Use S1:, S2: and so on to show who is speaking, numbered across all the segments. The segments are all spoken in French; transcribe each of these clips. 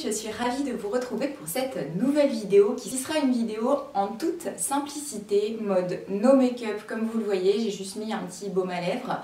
S1: je suis ravie de vous retrouver pour cette nouvelle vidéo qui sera une vidéo en toute simplicité, mode no make-up comme vous le voyez, j'ai juste mis un petit baume à lèvres.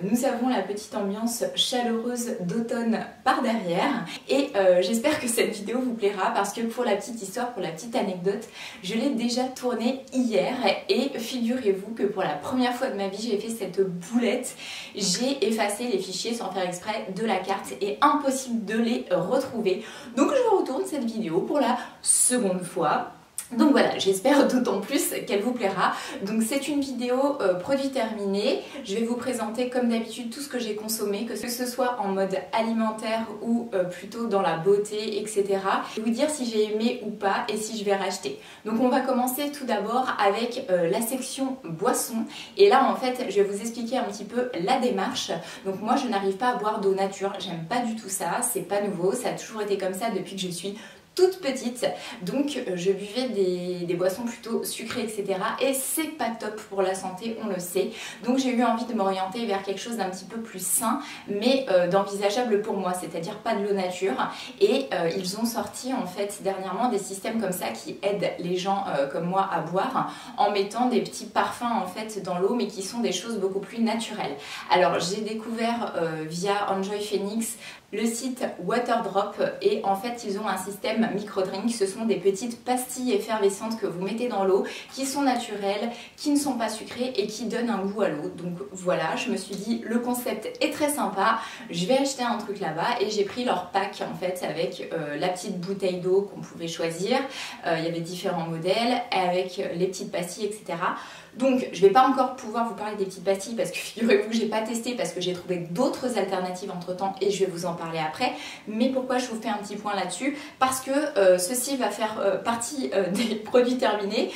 S1: Nous avons la petite ambiance chaleureuse d'automne par derrière et j'espère que cette vidéo vous plaira parce que pour la petite histoire, pour la petite anecdote, je l'ai déjà tournée hier et figurez-vous que pour la première fois de ma vie j'ai fait cette boulette, j'ai effacé les fichiers sans faire exprès de la carte et impossible de les retrouver. Donc je retourne cette vidéo pour la seconde fois. Donc voilà, j'espère d'autant plus qu'elle vous plaira. Donc c'est une vidéo produit terminé. Je vais vous présenter comme d'habitude tout ce que j'ai consommé, que ce soit en mode alimentaire ou plutôt dans la beauté, etc. Je vais vous dire si j'ai aimé ou pas et si je vais racheter. Donc on va commencer tout d'abord avec la section boisson. Et là en fait, je vais vous expliquer un petit peu la démarche. Donc moi je n'arrive pas à boire d'eau nature, j'aime pas du tout ça, c'est pas nouveau, ça a toujours été comme ça depuis que je suis toute petite, donc je buvais des boissons plutôt sucrées, etc. Et c'est pas top pour la santé, on le sait. Donc j'ai eu envie de m'orienter vers quelque chose d'un petit peu plus sain, mais d'envisageable pour moi, c'est-à-dire pas de l'eau nature. Et ils ont sorti en fait dernièrement des systèmes comme ça qui aident les gens comme moi à boire en mettant des petits parfums en fait dans l'eau, mais qui sont des choses beaucoup plus naturelles. Alors j'ai découvert via Enjoy Phoenix le site Waterdrop et en fait ils ont un système micro-drink, ce sont des petites pastilles effervescentes que vous mettez dans l'eau, qui sont naturelles, qui ne sont pas sucrées et qui donnent un goût à l'eau. Donc voilà, je me suis dit le concept est très sympa, je vais acheter un truc là-bas et j'ai pris leur pack en fait avec la petite bouteille d'eau qu'on pouvait choisir, il y avait différents modèles avec les petites pastilles, etc. Donc je ne vais pas encore pouvoir vous parler des petites pastilles parce que figurez-vous que j'ai pas testé parce que j'ai trouvé d'autres alternatives entre temps et je vais vous en parler après. Mais pourquoi je vous fais un petit point là-dessus? Parce que ceci va faire partie des produits terminés.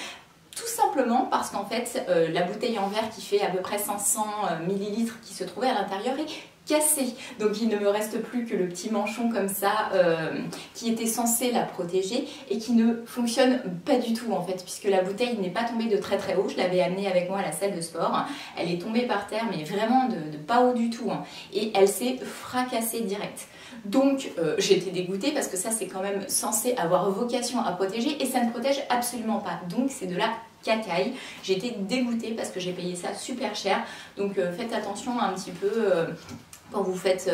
S1: Tout simplement parce qu'en fait la bouteille en verre qui fait à peu près 500 ml qui se trouvait à l'intérieur est cassé. Donc il ne me reste plus que le petit manchon comme ça qui était censé la protéger et qui ne fonctionne pas du tout en fait, puisque la bouteille n'est pas tombée de très très haut. Je l'avais amenée avec moi à la salle de sport. Elle est tombée par terre, mais vraiment de pas haut du tout, hein. Et elle s'est fracassée direct. Donc j'étais dégoûtée parce que ça c'est quand même censé avoir vocation à protéger et ça ne protège absolument pas. Donc c'est de la cacaille. J'ai été dégoûtée parce que j'ai payé ça super cher. Donc faites attention un petit peu quand vous faites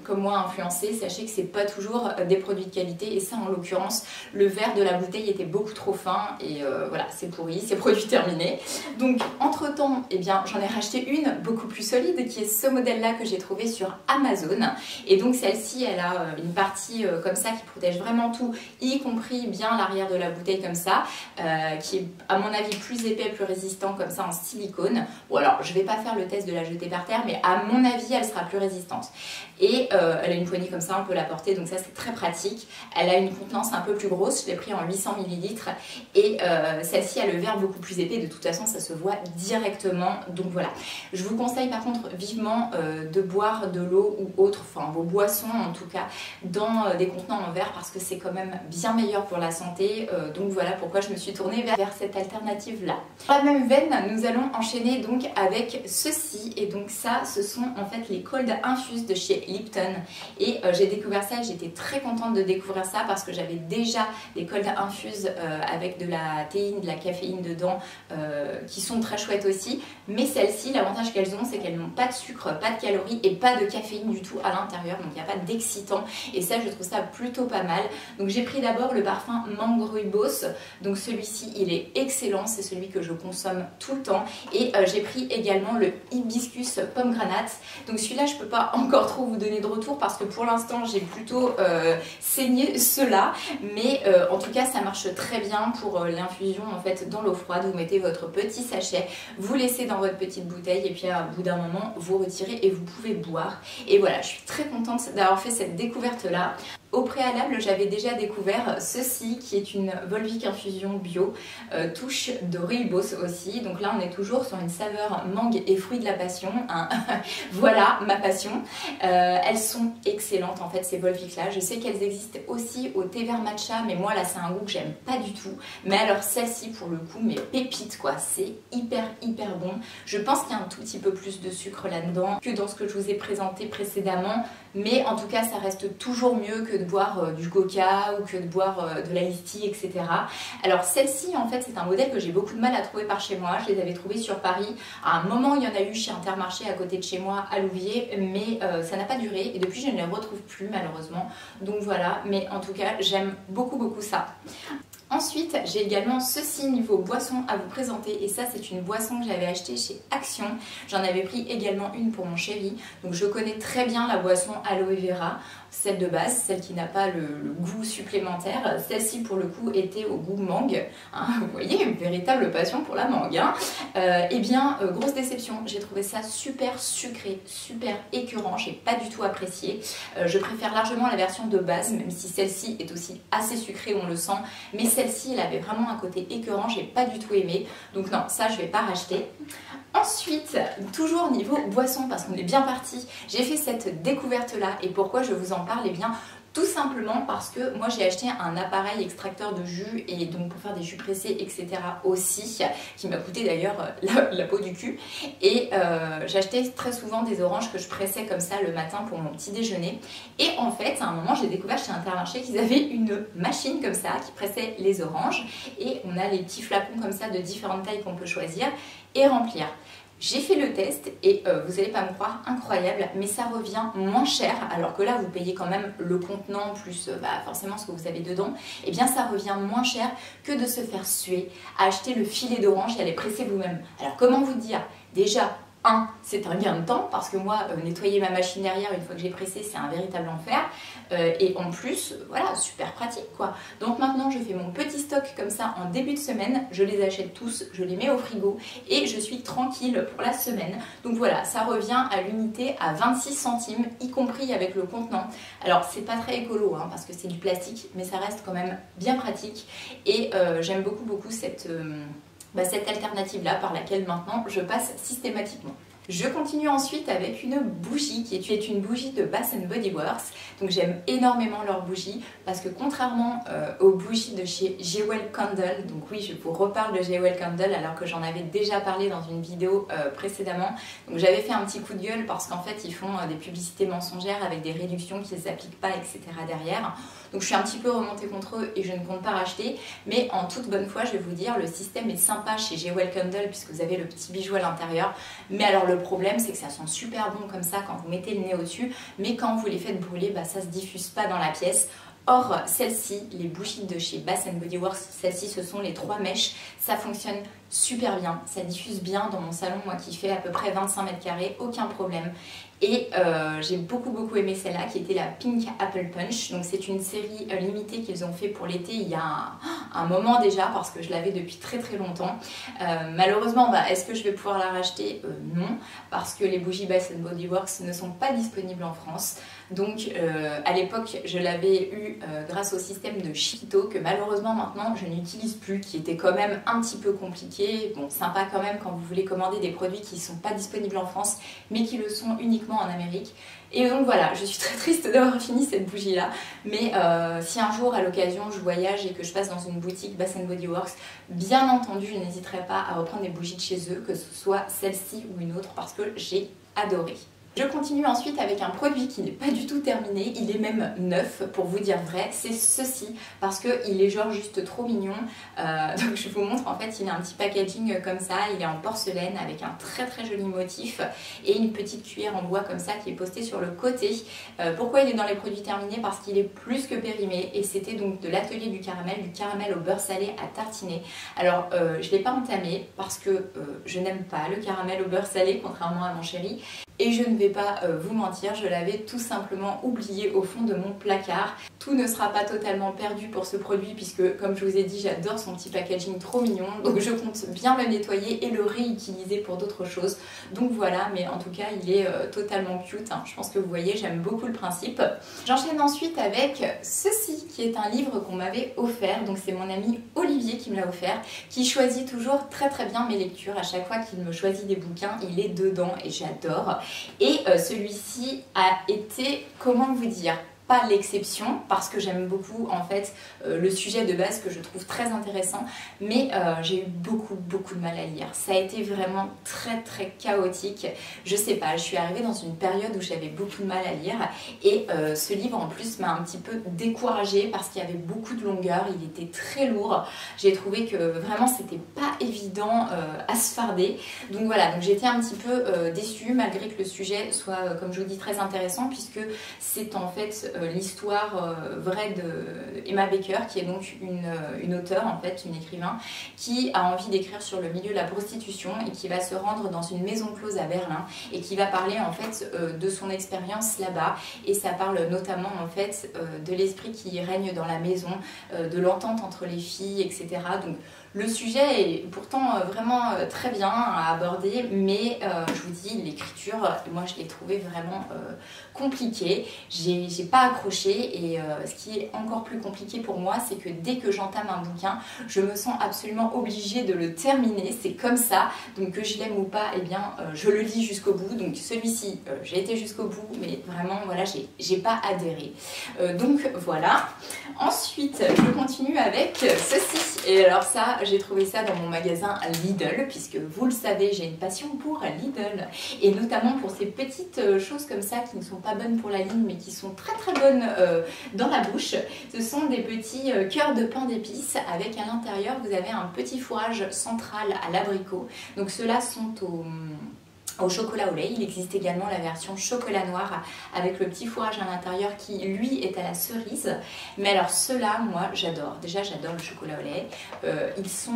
S1: comme moi influencer, sachez que c'est pas toujours des produits de qualité et ça en l'occurrence le verre de la bouteille était beaucoup trop fin et voilà, c'est pourri, c'est produit terminé. Donc entre temps, eh bien j'en ai racheté une beaucoup plus solide qui est ce modèle là que j'ai trouvé sur Amazon et donc celle-ci elle a une partie comme ça qui protège vraiment tout, y compris bien l'arrière de la bouteille comme ça, qui est à mon avis plus épais, plus résistant comme ça en silicone. Bon alors je vais pas faire le test de la jeter par terre mais à mon avis elle sera plus résistante. Et elle a une poignée comme ça, on peut la porter, donc ça c'est très pratique. Elle a une contenance un peu plus grosse, je l'ai pris en 800 ml et celle-ci a le verre beaucoup plus épais, de toute façon ça se voit directement, donc voilà. Je vous conseille par contre vivement de boire de l'eau ou autre, enfin vos boissons en tout cas, dans des contenants en verre parce que c'est quand même bien meilleur pour la santé, donc voilà pourquoi je me suis tournée vers cette alternative là. Dans la même veine, nous allons enchaîner donc avec ceci et donc ça ce sont en fait les cold infuse de chez Lipton et j'ai découvert ça et j'étais très contente de découvrir ça parce que j'avais déjà des cold infuse avec de la théine, de la caféine dedans qui sont très chouettes aussi, mais celles-ci l'avantage qu'elles ont c'est qu'elles n'ont pas de sucre, pas de calories et pas de caféine du tout à l'intérieur, donc il n'y a pas d'excitant et ça je trouve ça plutôt pas mal. Donc j'ai pris d'abord le parfum Mango Rooibos, donc celui-ci il est excellent, c'est celui que je consomme tout le temps et j'ai pris également le hibiscus pomme granate, donc celui-là je peux pas encore trop vous donner de retour parce que pour l'instant j'ai plutôt saigné ceux-là, mais en tout cas ça marche très bien pour l'infusion en fait dans l'eau froide. Vous mettez votre petit sachet, vous laissez dans votre petite bouteille et puis à bout d'un moment vous retirez et vous pouvez boire. Et voilà, je suis très contente d'avoir fait cette découverte là. Au préalable, j'avais déjà découvert ceci qui est une Volvic infusion bio, touche de rooibos aussi. Donc là, on est toujours sur une saveur mangue et fruits de la passion, hein. Voilà ma passion. Elles sont excellentes en fait ces Volvic là. Je sais qu'elles existent aussi au thé vert matcha, mais moi là c'est un goût que j'aime pas du tout. Mais alors celle-ci pour le coup, mais pépite quoi, c'est hyper bon. Je pense qu'il y a un tout petit peu plus de sucre là-dedans que dans ce que je vous ai présenté précédemment, mais en tout cas ça reste toujours mieux que de boire du coca ou que de boire de l'ice tea, etc. Alors celle-ci en fait c'est un modèle que j'ai beaucoup de mal à trouver par chez moi. Je les avais trouvées sur Paris. À un moment il y en a eu chez Intermarché à côté de chez moi à Louviers, mais ça n'a pas duré et depuis je ne les retrouve plus malheureusement. Donc voilà, mais en tout cas j'aime beaucoup ça. Ensuite, j'ai également ceci niveau boisson à vous présenter et ça c'est une boisson que j'avais achetée chez Action. J'en avais pris également une pour mon chéri, donc je connais très bien la boisson aloe vera, celle de base, celle qui n'a pas le goût supplémentaire. Celle-ci pour le coup était au goût mangue, hein, vous voyez, une véritable passion pour la mangue. Hein. Eh bien, grosse déception, j'ai trouvé ça super sucré, super écœurant, j'ai pas du tout apprécié. Je préfère largement la version de base, même si celle-ci est aussi assez sucrée, on le sent, mais celle-ci, elle avait vraiment un côté écœurant, j'ai pas du tout aimé, donc non, ça je vais pas racheter. Ensuite, toujours niveau boisson, parce qu'on est bien parti, j'ai fait cette découverte-là, et pourquoi je vous en parle? Eh bien, tout simplement parce que moi j'ai acheté un appareil extracteur de jus et donc pour faire des jus pressés etc aussi, qui m'a coûté d'ailleurs la peau du cul, et j'achetais très souvent des oranges que je pressais comme ça le matin pour mon petit déjeuner, et en fait à un moment j'ai découvert chez Intermarché qu'ils avaient une machine comme ça qui pressait les oranges et on a les petits flacons comme ça de différentes tailles qu'on peut choisir et remplir. J'ai fait le test et vous n'allez pas me croire, incroyable, mais ça revient moins cher, alors que là vous payez quand même le contenant plus forcément ce que vous avez dedans, et bien ça revient moins cher que de se faire suer à acheter le filet d'orange et à les presser vous-même. Alors comment vous dire? Déjà, c'est un gain de temps parce que moi nettoyer ma machine derrière une fois que j'ai pressé c'est un véritable enfer, et en plus voilà, super pratique quoi. Donc maintenant je fais mon petit stock comme ça en début de semaine, je les achète tous, je les mets au frigo et je suis tranquille pour la semaine. Donc voilà, ça revient à l'unité à 26 centimes y compris avec le contenant. Alors c'est pas très écolo hein, parce que c'est du plastique, mais ça reste quand même bien pratique et j'aime beaucoup cette alternative là par laquelle maintenant je passe systématiquement. Je continue ensuite avec une bougie qui est une bougie de Bath & Body Works. Donc j'aime énormément leurs bougies parce que contrairement aux bougies de chez Jewel Candle, donc oui je vous reparle de Jewel Candle alors que j'en avais déjà parlé dans une vidéo précédemment. Donc j'avais fait un petit coup de gueule parce qu'en fait ils font des publicités mensongères avec des réductions qui ne s'appliquent pas etc derrière. Donc je suis un petit peu remontée contre eux et je ne compte pas racheter, mais en toute bonne foi je vais vous dire le système est sympa chez Jewel Candle puisque vous avez le petit bijou à l'intérieur, mais alors le problème c'est que ça sent super bon comme ça quand vous mettez le nez au-dessus, mais quand vous les faites brûler ça se diffuse pas dans la pièce. Or celles-ci, les bougies de chez Bath & Body Works, celles-ci ce sont les 3 mèches, ça fonctionne super bien, ça diffuse bien dans mon salon moi qui fait à peu près 25 mètres carrés, aucun problème. Et j'ai beaucoup aimé celle-là qui était la Pink Apple Punch. Donc c'est une série limitée qu'ils ont fait pour l'été il y a un moment déjà parce que je l'avais depuis très longtemps. Malheureusement, est-ce que je vais pouvoir la racheter? Non, parce que les bougies Bath & Body Works ne sont pas disponibles en France. Donc à l'époque je l'avais eu grâce au système de Chiquito que malheureusement maintenant je n'utilise plus, qui était quand même un petit peu compliqué. Bon, sympa quand même quand vous voulez commander des produits qui ne sont pas disponibles en France mais qui le sont uniquement en Amérique. Et donc voilà, je suis très triste d'avoir fini cette bougie là, mais si un jour à l'occasion je voyage et que je passe dans une boutique Bath & Body Works, bien entendu je n'hésiterai pas à reprendre des bougies de chez eux, que ce soit celle-ci ou une autre, parce que j'ai adoré. Je continue ensuite avec un produit qui n'est pas du tout terminé, il est même neuf pour vous dire vrai, c'est ceci, parce qu'il est genre juste trop mignon. Donc je vous montre, en fait il a un petit packaging comme ça, il est en porcelaine avec un très joli motif et une petite cuillère en bois comme ça qui est postée sur le côté. Pourquoi il est dans les produits terminés? Parce qu'il est plus que périmé et c'était donc de l'atelier du caramel au beurre salé à tartiner. Alors je ne l'ai pas entamé parce que je n'aime pas le caramel au beurre salé contrairement à mon chéri. Et je ne vais pas vous mentir, je l'avais tout simplement oublié au fond de mon placard. Tout ne sera pas totalement perdu pour ce produit puisque, comme je vous ai dit, j'adore son petit packaging trop mignon. Donc je compte bien le nettoyer et le réutiliser pour d'autres choses. Donc voilà, mais en tout cas, il est totalement cute. Hein. Je pense que vous voyez, j'aime beaucoup le principe. J'enchaîne ensuite avec ceci, qui est un livre qu'on m'avait offert. Donc c'est mon ami Olivier qui me l'a offert, qui choisit toujours très bien mes lectures. À chaque fois qu'il me choisit des bouquins, il est dedans et j'adore. Et celui-ci a été, comment vous dire, pas l'exception parce que j'aime beaucoup en fait le sujet de base que je trouve très intéressant, mais j'ai eu beaucoup de mal à lire. Ça a été vraiment très chaotique. Je sais pas, je suis arrivée dans une période où j'avais beaucoup de mal à lire et ce livre en plus m'a un petit peu découragée parce qu'il y avait beaucoup de longueur, il était très lourd. J'ai trouvé que vraiment c'était pas évident à se farder. Donc voilà, donc j'étais un petit peu déçue malgré que le sujet soit, comme je vous dis, très intéressant puisque c'est en fait l'histoire vraie de Emma Baker, qui est donc une auteure, en fait, une écrivain, qui a envie d'écrire sur le milieu de la prostitution et qui va se rendre dans une maison close à Berlin et qui va parler en fait de son expérience là-bas. Et ça parle notamment en fait de l'esprit qui règne dans la maison, de l'entente entre les filles, etc. Donc le sujet est pourtant vraiment très bien à aborder, mais je vous dis, l'écriture, moi je l'ai trouvée vraiment compliquée. J'ai pas accroché et ce qui est encore plus compliqué pour moi, c'est que dès que j'entame un bouquin, je me sens absolument obligée de le terminer. C'est comme ça, donc que je l'aime ou pas, eh bien je le lis jusqu'au bout. Donc celui-ci, j'ai été jusqu'au bout, mais vraiment voilà, j'ai pas adhéré. Donc voilà. Ensuite, je continue avec ceci. Et alors ça, j'ai trouvé ça dans mon magasin Lidl, puisque vous le savez, j'ai une passion pour Lidl. Et notamment pour ces petites choses comme ça qui ne sont pas bonnes pour la ligne, mais qui sont très bonnes dans la bouche. Ce sont des petits cœurs de pain d'épices avec à l'intérieur, vous avez un petit fourrage central à l'abricot. Donc ceux-là sont au chocolat au lait. Il existe également la version chocolat noir avec le petit fourrage à l'intérieur qui lui est à la cerise. Mais alors ceux-là, moi j'adore. Déjà j'adore le chocolat au lait. Ils sont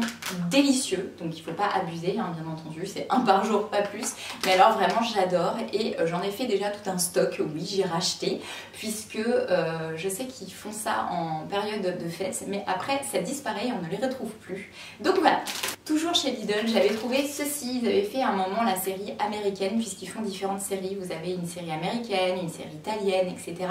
S1: délicieux, donc il ne faut pas abuser, hein, bien entendu. C'est un par jour, pas plus. Mais alors vraiment j'adore et j'en ai fait déjà tout un stock. Oui, j'ai racheté puisque je sais qu'ils font ça en période de fête. Mais après ça disparaît et on ne les retrouve plus. Donc voilà. Toujours chez Lidl, j'avais trouvé ceci. Ils avaient fait à un moment la série américaine, puisqu'ils font différentes séries. Vous avez une série américaine, une série italienne, etc.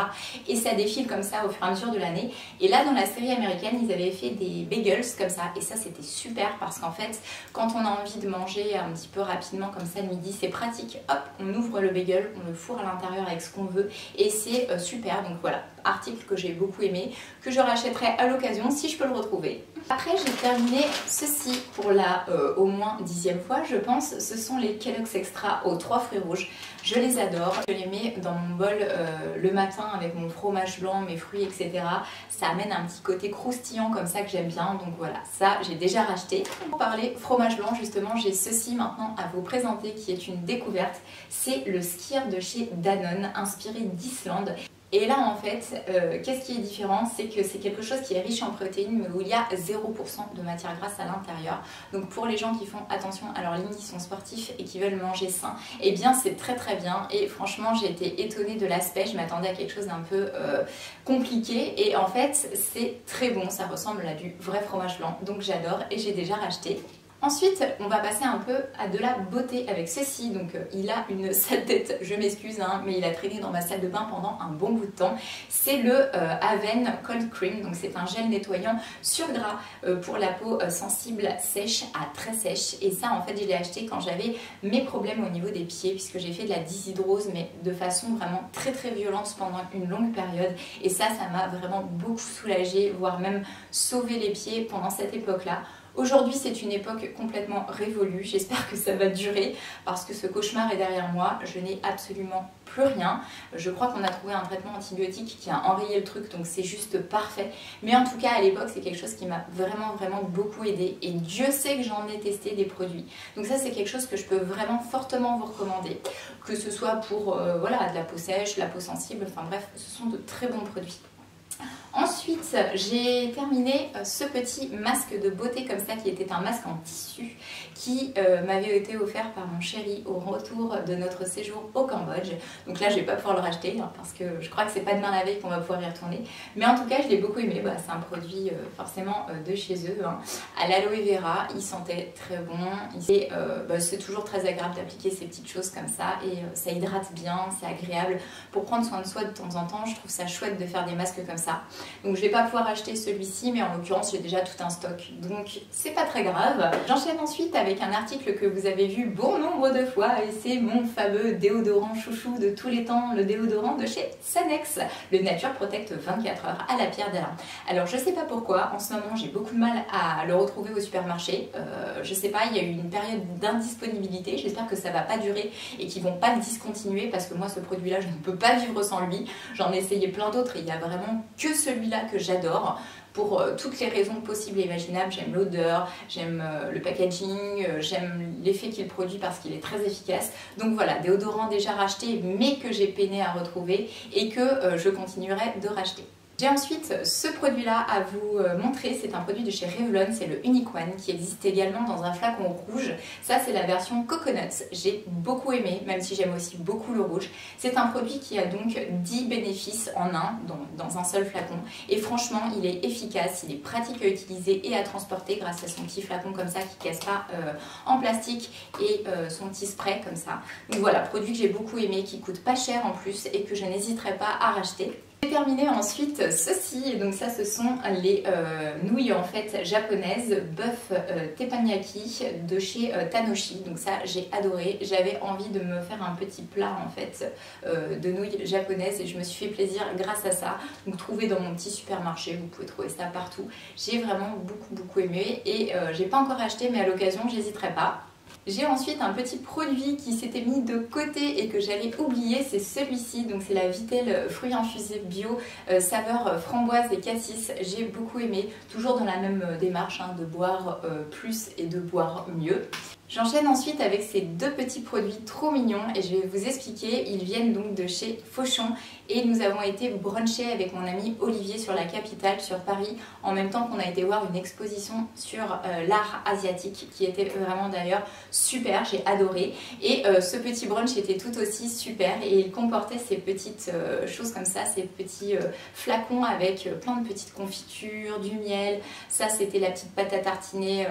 S1: Et ça défile comme ça au fur et à mesure de l'année. Et là, dans la série américaine, ils avaient fait des bagels comme ça. Et ça, c'était super parce qu'en fait, quand on a envie de manger un petit peu rapidement comme ça le midi, c'est pratique. Hop, on ouvre le bagel, on le fourre à l'intérieur avec ce qu'on veut. Et c'est super. Donc voilà, article que j'ai beaucoup aimé, que je rachèterai à l'occasion si je peux le retrouver. Après, j'ai terminé ceci pour la au moins 10e fois, je pense. Ce sont les Kellogg's Extra aux 3 fruits rouges. Je les adore. Je les mets dans mon bol le matin avec mon fromage blanc, mes fruits, etc. Ça amène un petit côté croustillant comme ça que j'aime bien. Donc voilà, ça j'ai déjà racheté. Pour parler fromage blanc, justement, j'ai ceci maintenant à vous présenter qui est une découverte. C'est le skyr de chez Danone, inspiré d'Islande. Et là en fait, qu'est-ce qui est différent? C'est que c'est quelque chose qui est riche en protéines mais où il y a 0% de matière grasse à l'intérieur. Donc pour les gens qui font attention à leur ligne, qui sont sportifs et qui veulent manger sain, eh bien c'est très bien. Et franchement j'ai été étonnée de l'aspect, je m'attendais à quelque chose d'un peu compliqué. Et en fait c'est très bon, ça ressemble à du vrai fromage blanc. Donc j'adore et j'ai déjà racheté. Ensuite, on va passer un peu à de la beauté avec ceci. Donc il a une sale tête, je m'excuse, hein, mais il a traîné dans ma salle de bain pendant un bon bout de temps. C'est le Aven Cold Cream, donc c'est un gel nettoyant sur gras pour la peau sensible, sèche à très sèche. Et ça en fait je l'ai acheté quand j'avais mes problèmes au niveau des pieds, puisque j'ai fait de la dyshydrose mais de façon vraiment très violente pendant une longue période. Et ça m'a vraiment beaucoup soulagée, voire même sauvé les pieds pendant cette époque-là. Aujourd'hui, c'est une époque complètement révolue. J'espère que ça va durer parce que ce cauchemar est derrière moi. Je n'ai absolument plus rien. Je crois qu'on a trouvé un traitement antibiotique qui a enrayé le truc, donc c'est juste parfait. Mais en tout cas, à l'époque, c'est quelque chose qui m'a vraiment beaucoup aidé. Et Dieu sait que j'en ai testé des produits. Donc ça, c'est quelque chose que je peux vraiment fortement vous recommander. Que ce soit pour voilà, de la peau sèche, la peau sensible, enfin bref, ce sont de très bons produits. Ensuite, j'ai terminé ce petit masque de beauté comme ça qui était un masque en tissu qui m'avait été offert par mon chéri au retour de notre séjour au Cambodge. Donc là, je vais pas pouvoir le racheter hein, parce que je crois que c'est pas demain la veille qu'on va pouvoir y retourner. Mais en tout cas, je l'ai beaucoup aimé. Bah, c'est un produit forcément de chez eux. Hein. À l'aloe vera, il sentait très bon. C'est toujours très agréable d'appliquer ces petites choses comme ça et ça hydrate bien, c'est agréable pour prendre soin de soi de temps en temps. Je trouve ça chouette de faire des masques comme ça. Donc je vais pas pouvoir acheter celui-ci, mais en l'occurrence j'ai déjà tout un stock, donc c'est pas très grave. J'enchaîne ensuite avec un article que vous avez vu bon nombre de fois, et c'est mon fameux déodorant chouchou de tous les temps, le déodorant de chez Sanex, le Nature Protect 24 heures à la pierre d'Alain. Alors je sais pas pourquoi, en ce moment j'ai beaucoup de mal à le retrouver au supermarché. Je sais pas, il y a eu une période d'indisponibilité, j'espère que ça va pas durer et qu'ils vont pas le discontinuer, parce que moi ce produit là je ne peux pas vivre sans lui. J'en ai essayé plein d'autres et il y a vraiment que celui-là que j'adore pour toutes les raisons possibles et imaginables. J'aime l'odeur, j'aime le packaging, j'aime l'effet qu'il produit parce qu'il est très efficace. Donc voilà, déodorant déjà racheté mais que j'ai peiné à retrouver et que je continuerai de racheter. J'ai ensuite ce produit-là à vous montrer, c'est un produit de chez Revlon, c'est le Unique One qui existe également dans un flacon rouge. Ça c'est la version Coconuts, j'ai beaucoup aimé, même si j'aime aussi beaucoup le rouge. C'est un produit qui a donc 10 bénéfices en un, dans un seul flacon. Et franchement, il est efficace, il est pratique à utiliser et à transporter grâce à son petit flacon comme ça qui ne casse pas en plastique et son petit spray comme ça. Donc voilà, produit que j'ai beaucoup aimé, qui coûte pas cher en plus et que je n'hésiterai pas à racheter. J'ai terminé ensuite ceci, donc ça ce sont les nouilles en fait japonaises bœuf teppanyaki de chez Tanoshi. Donc ça j'ai adoré, j'avais envie de me faire un petit plat en fait de nouilles japonaises et je me suis fait plaisir grâce à ça. Donc trouvé dans mon petit supermarché, vous pouvez trouver ça partout. J'ai vraiment beaucoup aimé et j'ai pas encore acheté, mais à l'occasion j'hésiterai pas. J'ai ensuite un petit produit qui s'était mis de côté et que j'allais oublier, c'est celui-ci, donc c'est la Vittel fruits infusés bio, saveur framboise et cassis. J'ai beaucoup aimé, toujours dans la même démarche de boire plus et de boire mieux. J'enchaîne ensuite avec ces deux petits produits trop mignons et je vais vous expliquer. Ils viennent donc de chez Fauchon et nous avons été bruncher avec mon ami Olivier sur la capitale, sur Paris, en même temps qu'on a été voir une exposition sur l'art asiatique qui était vraiment d'ailleurs super, j'ai adoré. Et ce petit brunch était tout aussi super et il comportait ces petites choses comme ça, ces petits flacons avec plein de petites confitures, du miel. Ça c'était la petite pâte à tartiner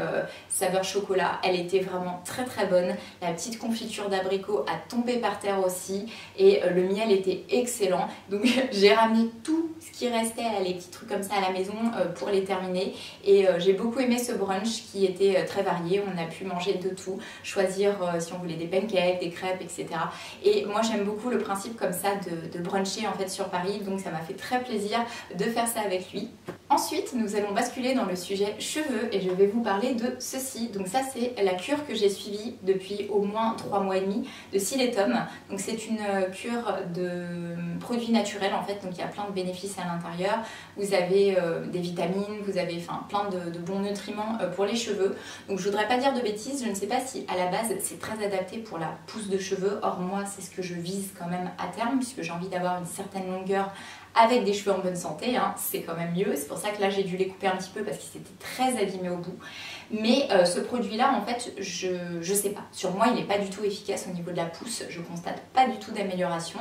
S1: saveur chocolat, elle était vraiment très bonne. La petite confiture d'abricot a tombé par terre aussi et le miel était excellent. Donc j'ai ramené tout ce qui restait, les petits trucs comme ça à la maison pour les terminer et j'ai beaucoup aimé ce brunch qui était très varié. On a pu manger de tout, choisir si on voulait des pancakes, des crêpes, etc. Et moi j'aime beaucoup le principe comme ça de bruncher en fait sur Paris, donc ça m'a fait très plaisir de faire ça avec lui. Ensuite, nous allons basculer dans le sujet cheveux et je vais vous parler de ceci. Donc ça, c'est la cure que j'ai suivie depuis au moins 3 mois et demi de Siletum. Donc c'est une cure de produits naturels en fait, donc il y a plein de bénéfices à l'intérieur. Vous avez des vitamines, vous avez plein de bons nutriments pour les cheveux. Donc je voudrais pas dire de bêtises, je ne sais pas si à la base c'est très adapté pour la pousse de cheveux. Or moi, c'est ce que je vise quand même à terme puisque j'ai envie d'avoir une certaine longueur avec des cheveux en bonne santé, c'est quand même mieux. C'est pour ça que là j'ai dû les couper un petit peu parce qu'ils étaient très abîmés au bout. Mais ce produit là en fait je sais pas, sur moi il n'est pas du tout efficace au niveau de la pousse, je constate pas du tout d'amélioration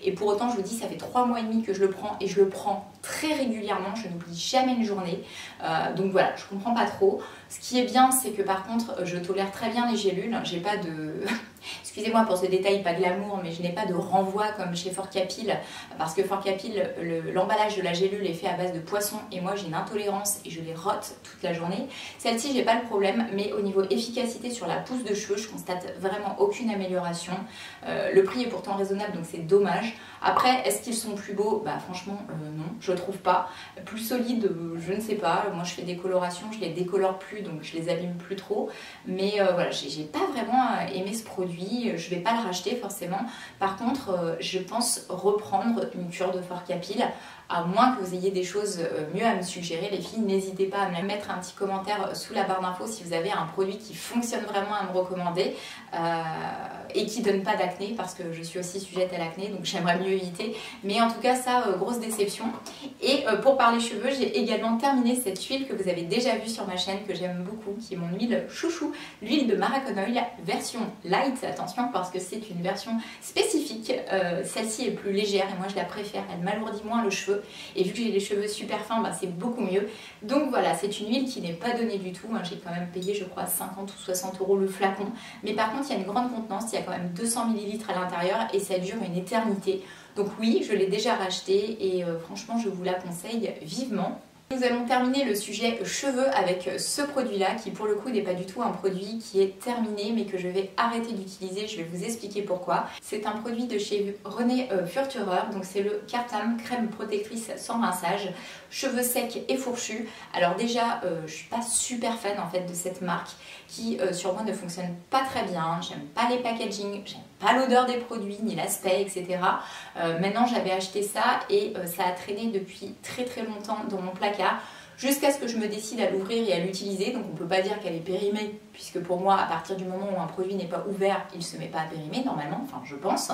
S1: et pour autant je vous dis ça fait 3 mois et demi que je le prends et je le prends très régulièrement, je n'oublie jamais une journée, donc voilà, je comprends pas trop. Ce qui est bien c'est que par contre je tolère très bien les gélules, j'ai pas de... Excusez-moi pour ce détail pas glamour, mais je n'ai pas de renvoi comme chez Fort Capil parce que Fort Capil, l'emballage de la gélule est fait à base de poisson et moi j'ai une intolérance et je les rote toute la journée. Celle-ci j'ai pas le problème, mais au niveau efficacité sur la pousse de cheveux je constate vraiment aucune amélioration. Le prix est pourtant raisonnable donc c'est dommage. Après est-ce qu'ils sont plus beaux? Bah franchement non, je trouve pas. Plus solides, je ne sais pas, moi je fais des colorations, je les décolore plus donc je les abîme plus trop, mais voilà, j'ai pas vraiment aimé ce produit, je vais pas le racheter forcément. Par contre je pense reprendre une cure de Fort Capil, à moins que vous ayez des choses mieux à me suggérer les filles, n'hésitez pas à me mettre un petit commentaire sous la barre d'infos si vous avez un produit qui fonctionne vraiment à me recommander et qui donne pas d'acné parce que je suis aussi sujette à l'acné donc j'aimerais mieux éviter, mais en tout cas ça grosse déception. Et pour parler cheveux, j'ai également terminé cette huile que vous avez déjà vue sur ma chaîne que j'aime beaucoup, qui est mon huile chouchou, l'huile de Marathon Oil version light, attention parce que c'est une version spécifique, celle-ci est plus légère et moi je la préfère, elle m'alourdit moins le cheveu et vu que j'ai les cheveux super fins, c'est beaucoup mieux. Donc voilà, c'est une huile qui n'est pas donnée du tout, j'ai quand même payé je crois 50 ou 60 € le flacon, mais par contre il y a une grande contenance, il y a quand même 200 ml à l'intérieur et ça dure une éternité. Donc oui, je l'ai déjà racheté et franchement je vous la conseille vivement. Nous allons terminer le sujet cheveux avec ce produit-là qui pour le coup n'est pas du tout un produit qui est terminé mais que je vais arrêter d'utiliser, je vais vous expliquer pourquoi. C'est un produit de chez René Furturer, donc c'est le Cartam crème protectrice sans rinçage, cheveux secs et fourchus. Alors déjà, je suis pas super fan en fait de cette marque qui sur moi ne fonctionne pas très bien, j'aime pas les packaging, j'aime pas l'odeur des produits ni l'aspect, etc. Maintenant j'avais acheté ça et ça a traîné depuis très longtemps dans mon placard jusqu'à ce que je me décide à l'ouvrir et à l'utiliser. Donc on ne peut pas dire qu'elle est périmée, puisque pour moi, à partir du moment où un produit n'est pas ouvert, il ne se met pas à périmer normalement, enfin je pense,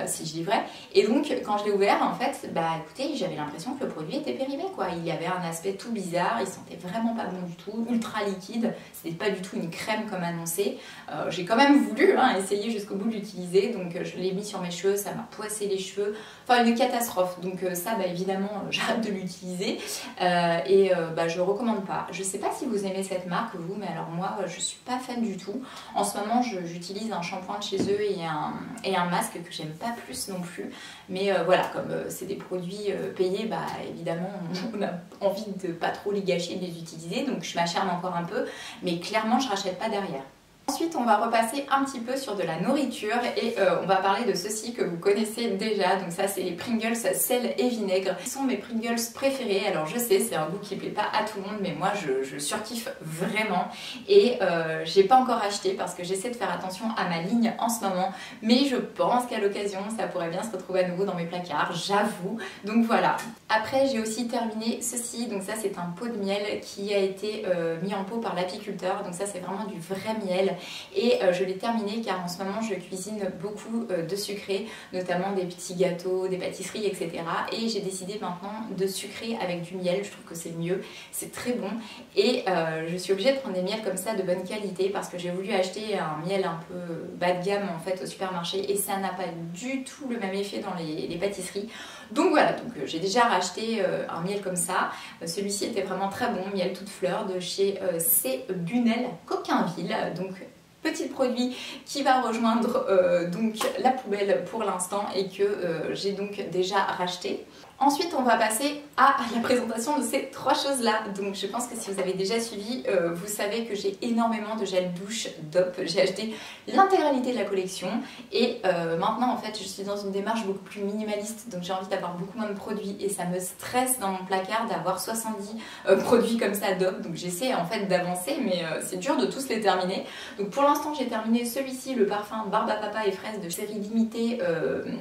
S1: si je dis vrai. Et donc quand je l'ai ouvert, en fait, bah écoutez, j'avais l'impression que le produit était périmé quoi. Il y avait un aspect tout bizarre, il sentait vraiment pas bon du tout, ultra liquide, c'était pas du tout une crème comme annoncé. J'ai quand même voulu essayer jusqu'au bout de l'utiliser, donc je l'ai mis sur mes cheveux, ça m'a poissé les cheveux, enfin une catastrophe. Donc ça, bah évidemment, j'arrête de l'utiliser et bah, je recommande pas. Je sais pas si vous aimez cette marque vous, mais alors moi je suis pas fan du tout. En ce moment j'utilise un shampoing de chez eux et un masque que j'aime pas plus non plus. Mais voilà, comme c'est des produits payés, bah évidemment on a envie de pas trop les gâcher et de les utiliser. Donc je m'acharne encore un peu, mais clairement je rachète pas derrière. Ensuite, on va repasser un petit peu sur de la nourriture et on va parler de ceci que vous connaissez déjà. Donc ça, c'est les Pringles sel et vinaigre. Ce sont mes Pringles préférés. Alors je sais, c'est un goût qui plaît pas à tout le monde, mais moi je surkiffe vraiment. Et j'ai pas encore acheté parce que j'essaie de faire attention à ma ligne en ce moment. Mais je pense qu'à l'occasion, ça pourrait bien se retrouver à nouveau dans mes placards, j'avoue. Donc voilà. Après, j'ai aussi terminé ceci. Donc ça, c'est un pot de miel qui a été mis en pot par l'apiculteur. Donc ça, c'est vraiment du vrai miel. Et je l'ai terminé car en ce moment je cuisine beaucoup de sucré, notamment des petits gâteaux, des pâtisseries, etc. Et j'ai décidé maintenant de sucrer avec du miel, je trouve que c'est mieux, c'est très bon. Et je suis obligée de prendre des miels comme ça de bonne qualité parce que j'ai voulu acheter un miel un peu bas de gamme en fait au supermarché et ça n'a pas du tout le même effet dans les pâtisseries. Donc voilà, donc j'ai déjà racheté un miel comme ça. Celui-ci était vraiment très bon, miel toute fleur de chez C. Bunel Coquainville. Donc petit produit qui va rejoindre donc la poubelle pour l'instant et que j'ai donc déjà racheté. Ensuite, on va passer à la présentation de ces trois choses-là. Donc, je pense que si vous avez déjà suivi, vous savez que j'ai énormément de gel douche DOP. J'ai acheté l'intégralité de la collection et maintenant, en fait, je suis dans une démarche beaucoup plus minimaliste. Donc, j'ai envie d'avoir beaucoup moins de produits et ça me stresse dans mon placard d'avoir 70 produits comme ça DOP. Donc, j'essaie en fait d'avancer, mais c'est dur de tous les terminer. Donc, pour l'instant, j'ai terminé celui-ci, le parfum Barbe à Papa et Fraise de série limitée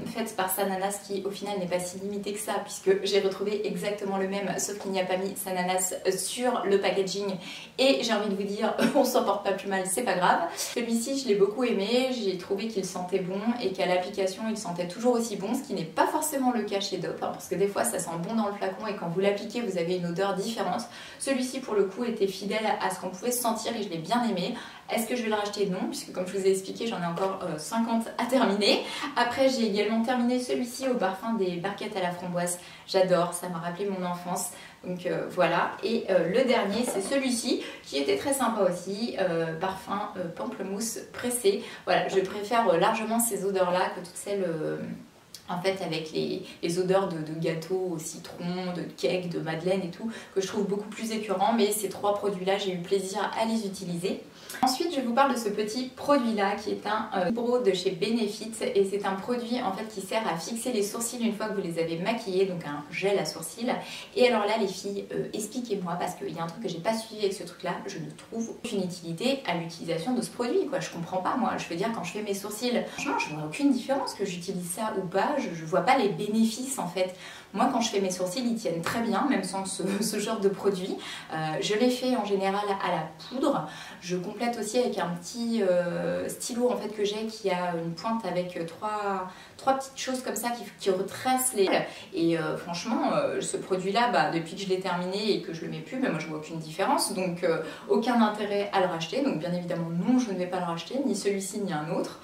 S1: faite par Sananas qui, au final, n'est pas si limité que ça, puisque j'ai retrouvé exactement le même, sauf qu'il n'y a pas mis Sananas sur le packaging. Et j'ai envie de vous dire, on s'en porte pas plus mal, c'est pas grave. Celui-ci, je l'ai beaucoup aimé, j'ai trouvé qu'il sentait bon et qu'à l'application, il sentait toujours aussi bon, ce qui n'est pas forcément le cas chez DOP, parce que des fois, ça sent bon dans le flacon et quand vous l'appliquez, vous avez une odeur différente. Celui-ci, pour le coup, était fidèle à ce qu'on pouvait sentir et je l'ai bien aimé. Est-ce que je vais le racheter? Non, puisque comme je vous ai expliqué, j'en ai encore 50 à terminer. Après, j'ai également terminé celui-ci au parfum des barquettes à la framboise. J'adore, ça m'a rappelé mon enfance. Donc voilà. Et le dernier, c'est celui-ci, qui était très sympa aussi. Parfum pamplemousse pressé. Voilà, je préfère largement ces odeurs-là que toutes celles... en fait avec les odeurs de gâteau au citron, de cake, de madeleine et tout, que je trouve beaucoup plus écœurant, mais ces trois produits-là, j'ai eu plaisir à les utiliser. Ensuite, je vous parle de ce petit produit-là qui est un Brow de chez Benefit et c'est un produit en fait qui sert à fixer les sourcils une fois que vous les avez maquillés, donc un gel à sourcils. Et alors là, les filles, expliquez-moi parce qu'il y a un truc que j'ai pas suivi avec ce truc-là, je ne trouve aucune utilité à l'utilisation de ce produit, quoi. Je comprends pas, moi. Je veux dire, quand je fais mes sourcils, franchement, je vois aucune différence que j'utilise ça ou pas. Je vois pas les bénéfices en fait. Moi, quand je fais mes sourcils, ils tiennent très bien, même sans ce genre de produit. Je les fais en général à la poudre. Je complète aussi avec un petit stylo en fait que j'ai qui a une pointe avec trois petites choses comme ça qui retracent les... Et franchement, ce produit-là, bah, depuis que je l'ai terminé et que je le mets plus, bah, moi je vois aucune différence. Donc aucun intérêt à le racheter. Donc bien évidemment non, je ne vais pas le racheter, ni celui-ci ni un autre.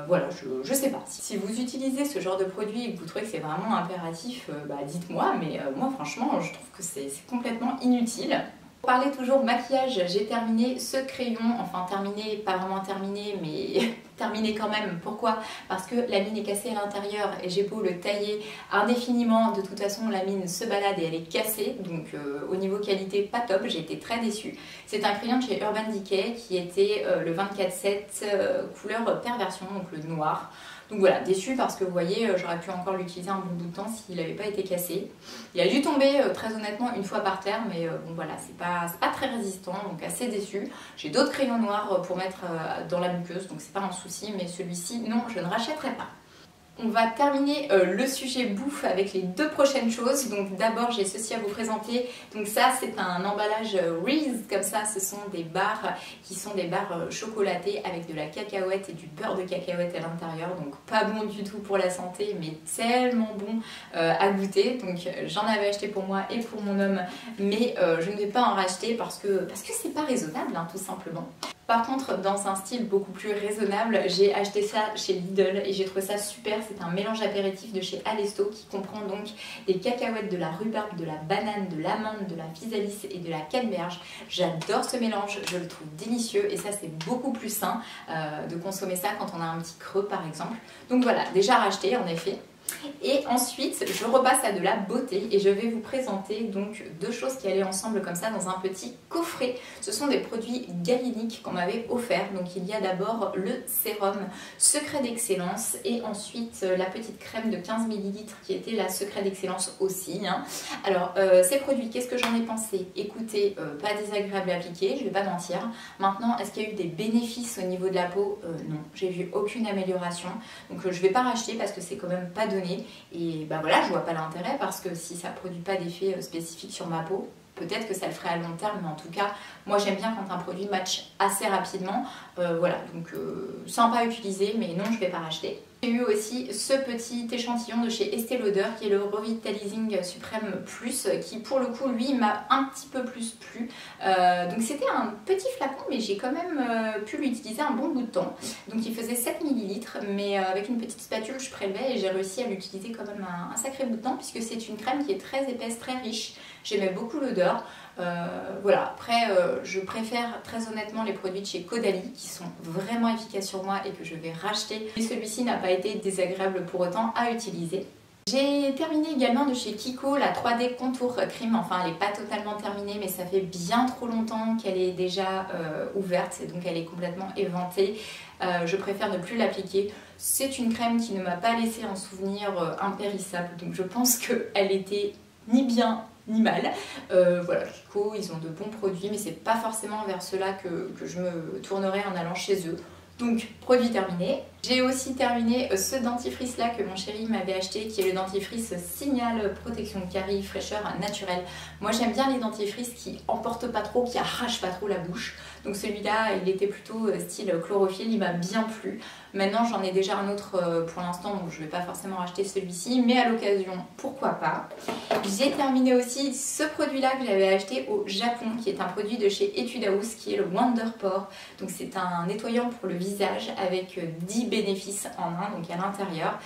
S1: Voilà, je sais pas. Si vous utilisez ce genre de produit et que vous trouvez que c'est vraiment impératif, bah, dites-moi, mais moi franchement je trouve que c'est complètement inutile. Parler toujours maquillage, j'ai terminé ce crayon, enfin terminé, pas vraiment terminé, mais terminé quand même. Pourquoi? Parce que la mine est cassée à l'intérieur et j'ai beau le tailler indéfiniment, de toute façon la mine se balade et elle est cassée, donc au niveau qualité pas top, j'ai été très déçue. C'est un crayon de chez Urban Decay qui était le 24/7 couleur perversion, donc le noir. Donc voilà, déçue parce que vous voyez, j'aurais pu encore l'utiliser un bon bout de temps s'il n'avait pas été cassé. Il a dû tomber très honnêtement une fois par terre, mais bon voilà, c'est pas très résistant, donc assez déçue. J'ai d'autres crayons noirs pour mettre dans la muqueuse, donc c'est pas un souci, mais celui-ci, non, je ne rachèterai pas. On va terminer le sujet bouffe avec les deux prochaines choses. Donc d'abord j'ai ceci à vous présenter. Donc ça c'est un emballage Reese, comme ça ce sont des barres qui sont des barres chocolatées avec de la cacahuète et du beurre de cacahuète à l'intérieur. Donc pas bon du tout pour la santé mais tellement bon à goûter. Donc j'en avais acheté pour moi et pour mon homme, mais je ne vais pas en racheter parce que c'est pas raisonnable hein, tout simplement. Par contre, dans un style beaucoup plus raisonnable, j'ai acheté ça chez Lidl et j'ai trouvé ça super. C'est un mélange apéritif de chez Alesto qui comprend donc des cacahuètes, de la rhubarbe, de la banane, de l'amande, de la physalis et de la canneberge. J'adore ce mélange, je le trouve délicieux et ça c'est beaucoup plus sain de consommer ça quand on a un petit creux par exemple. Donc voilà, déjà racheté en effet. Et ensuite je repasse à de la beauté et je vais vous présenter donc deux choses qui allaient ensemble comme ça dans un petit coffret. Ce sont des produits Galénic qu'on m'avait offert. Donc il y a d'abord le sérum Secret d'Excellence et ensuite la petite crème de 15 ml qui était la Secret d'Excellence aussi hein. Alors ces produits, qu'est-ce que j'en ai pensé? Écoutez, pas désagréable à appliquer, je vais pas mentir. Maintenant, est-ce qu'il y a eu des bénéfices au niveau de la peau? Non, j'ai vu aucune amélioration. Donc je vais pas racheter parce que c'est quand même pas donné. Et bah voilà, je vois pas l'intérêt parce que si ça produit pas d'effet spécifique sur ma peau, peut-être que ça le ferait à long terme, mais en tout cas, moi j'aime bien quand un produit match assez rapidement. Voilà, donc sympa à utiliser, mais non, je vais pas racheter. J'ai eu aussi ce petit échantillon de chez Estée Lauder qui est le Revitalizing Supreme Plus qui pour le coup lui m'a un petit peu plus plu. Donc c'était un petit flacon mais j'ai quand même pu l'utiliser un bon bout de temps. Donc il faisait 7 ml mais avec une petite spatule je prélevais et j'ai réussi à l'utiliser quand même un sacré bout de temps puisque c'est une crème qui est très épaisse, très riche. J'aimais beaucoup l'odeur. Voilà, après je préfère très honnêtement les produits de chez Caudalie qui sont vraiment efficaces sur moi et que je vais racheter. Et celui-ci n'a pas été désagréable pour autant à utiliser. J'ai terminé également de chez Kiko la 3D Contour Cream, enfin elle n'est pas totalement terminée mais ça fait bien trop longtemps qu'elle est déjà ouverte et donc elle est complètement éventée. Je préfère ne plus l'appliquer. C'est une crème qui ne m'a pas laissé un souvenir impérissable donc je pense qu'elle était ni bien ni mal. Voilà, Kiko, ils ont de bons produits, mais c'est pas forcément vers cela que je me tournerai en allant chez eux. Donc, produit terminé. J'ai aussi terminé ce dentifrice là que mon chéri m'avait acheté, qui est le dentifrice Signal Protection Carie Fraîcheur Naturelle. Moi j'aime bien les dentifrices qui emportent pas trop, qui arrachent pas trop la bouche. Donc celui-là, il était plutôt style chlorophylle, il m'a bien plu. Maintenant j'en ai déjà un autre pour l'instant, donc je vais pas forcément racheter celui-ci, mais à l'occasion, pourquoi pas. J'ai terminé aussi ce produit-là que j'avais acheté au Japon, qui est un produit de chez Etude House, qui est le Wonder Pore. Donc c'est un nettoyant pour le visage avec 10 bénéfices en un, donc à l'intérieur.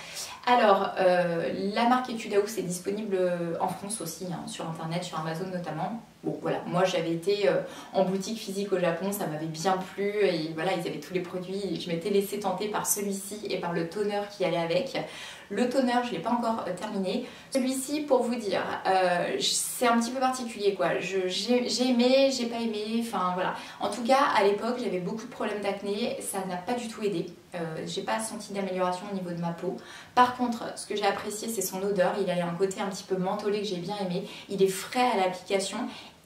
S1: Alors, la marque Etude House est disponible en France aussi, hein, sur internet, sur Amazon notamment. Bon voilà, moi j'avais été en boutique physique au Japon, ça m'avait bien plu et voilà, ils avaient tous les produits. Je m'étais laissée tenter par celui-ci et par le toner qui allait avec. Le toner, je ne l'ai pas encore terminé. Celui-ci, pour vous dire, c'est un petit peu particulier quoi. J'ai aimé, j'ai pas aimé, enfin voilà. En tout cas, à l'époque, j'avais beaucoup de problèmes d'acné, ça n'a pas du tout aidé. J'ai pas senti d'amélioration au niveau de ma peau. Par contre, ce que j'ai apprécié, c'est son odeur. Il a un côté un petit peu mentholé que j'ai bien aimé. Il est frais à l'application.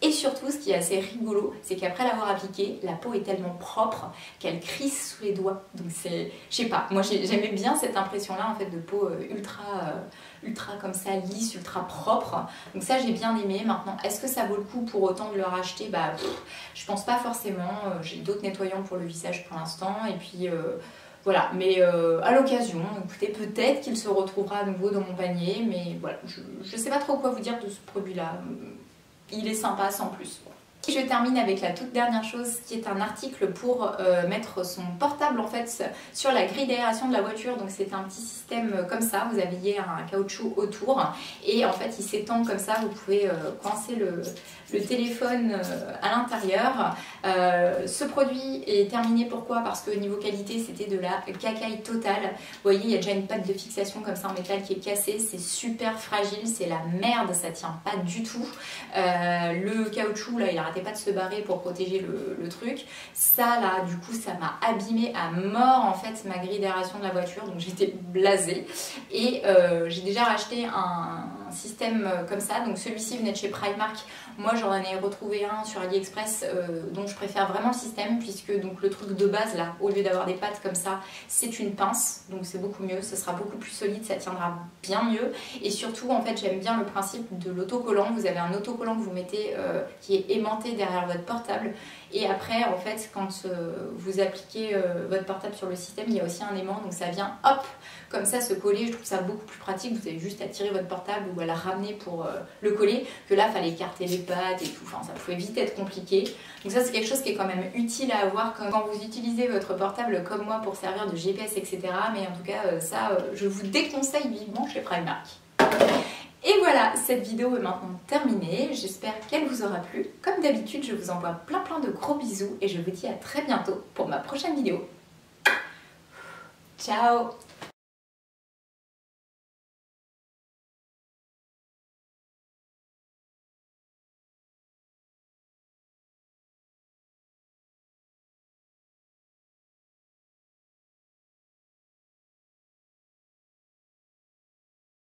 S1: Et surtout, ce qui est assez rigolo, c'est qu'après l'avoir appliqué, la peau est tellement propre qu'elle crisse sous les doigts. Donc c'est, je sais pas, moi j'aimais bien cette impression-là en fait de peau ultra comme ça, lisse, ultra propre. Donc ça j'ai bien aimé. Maintenant, est-ce que ça vaut le coup pour autant de le racheter? Bah, je pense pas forcément. J'ai d'autres nettoyants pour le visage pour l'instant. Et puis voilà, mais à l'occasion, écoutez, peut-être qu'il se retrouvera à nouveau dans mon panier. Mais voilà, je sais pas trop quoi vous dire de ce produit-là. Il est sympa sans plus. Et je termine avec la toute dernière chose qui est un article pour mettre son portable en fait sur la grille d'aération de la voiture. Donc c'est un petit système comme ça, vous avez un caoutchouc autour et en fait il s'étend comme ça, vous pouvez coincer le téléphone à l'intérieur. Ce produit est terminé, pourquoi? Parce que niveau qualité c'était de la cacaille totale. Vous voyez, il y a déjà une patte de fixation comme ça en métal qui est cassée, c'est super fragile, c'est la merde, ça tient pas du tout. Le caoutchouc là il arrêtait pas de se barrer pour protéger le truc. Ça là du coup ça m'a abîmé à mort en fait ma grille d'aération de la voiture, donc j'étais blasée. Et j'ai déjà racheté un système comme ça, donc celui-ci venait de chez Primark. Moi j'en ai retrouvé un sur AliExpress dont je préfère vraiment le système, puisque donc le truc de base là, au lieu d'avoir des pattes comme ça, c'est une pince, donc c'est beaucoup mieux, ce sera beaucoup plus solide, ça tiendra bien mieux. Et surtout en fait j'aime bien le principe de l'autocollant. Vous avez un autocollant que vous mettez qui est aimanté derrière votre portable, et après en fait quand vous appliquez votre portable sur le système, il y a aussi un aimant, donc ça vient hop comme ça se coller. Je trouve ça beaucoup plus pratique, vous avez juste à tirer votre portable ou à la ramener pour le coller, que là fallait écarter les pattes et tout, enfin ça pouvait vite être compliqué. Donc ça c'est quelque chose qui est quand même utile à avoir quand vous utilisez votre portable comme moi pour servir de GPS, etc. Mais en tout cas ça je vous déconseille vivement chez Primark. Et voilà, cette vidéo est maintenant terminée, j'espère qu'elle vous aura plu. Comme d'habitude, je vous envoie plein de gros bisous et je vous dis à très bientôt pour ma prochaine vidéo. Ciao!